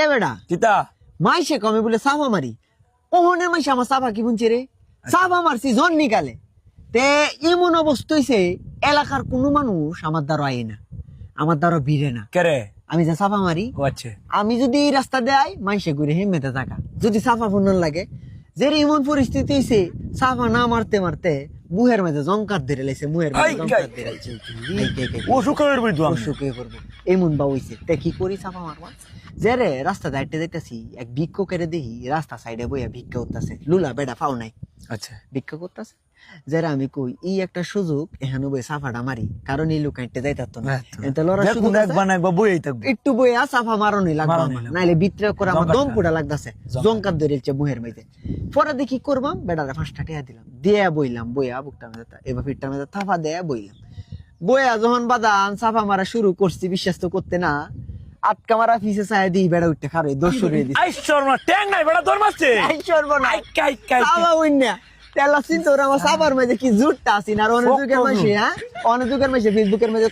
এ বেটা কিতা মাইসে কমে বলে সাফা মারি ওহনে মাইসে আমার সাফা কি বুনছে রে সাফা মারছি জন নিকালে তে এমন অবস্থা হইছে এলাকার কোনো মানুষ আমার দ্বারা আয় না আমার দ্বারা ভিড়ে না কেরে আমি যে সাফা মারি ও আচ্ছা আমি যদি এই রাস্তা দেয় মাইসে ঘুরে হেমেতে থাকা যদি সাফা ফুনন লাগে যে এমন পরিস্থিতি হইছে সাফা না মারতে মারতে মুহের মাঝে জঙ্কার ধরে লাইছে মুহের মাঝে জঙ্কার ধরে লাইছে ও শুকারের বলি তো অসুখে করবো এমন বা হইছে তে কি করি চাপা মারবা যে রে রাস্তা দাইতে যাইতেছি এক ভিক্ষকের দেখি রাস্তা সাইডে বইয়া ভিক্ষা করতেছে লুলা বেড়া ফাও নাই আচ্ছা ভিক্ষা করতেছে যারা আমি কই এই একটা সুযোগ এখানে বই সাফাটা মারি কারণ এই লোক হাঁটতে যাইতাতো না এতে লড়া সুযোগ এক বানাই বা বই থাকবে একটু বইয়া সাফা মারণই লাগবে মারণই আমার। লাগবে। নাইলে বিত্রে করে আমার দম পুড়া লাগতাছে জঙ্কার। জঙ্কার ধরেছে মুহের মাঝে পরে দেখি করবাম বেড়ারে 5টা টিয়া দিলাম দিয়া বইলাম বইয়া বুকটা মেজে এবার ফিটটা মেজে থাফা দেয়া বইলাম বইয়া যখন বাদান সাফা মারা শুরু করছি বিশ্বাস তো করতে না আটকা মারা পিছে চায় দিই বেড়া উঠতে খারে দোষ সরিয়ে দিই আই শর্মা ট্যাং নাই বড় দর মারছে আই সর্বনাশ আই কাই কাই সাবা উইন্না তেলা চিন্তা ওরা আমার সাবার মাঝে কি জুটটা আসি না আর অনেক যুগের মাসে হ্যাঁ অনেক যুগের মাসে ফেসবুকের মাঝে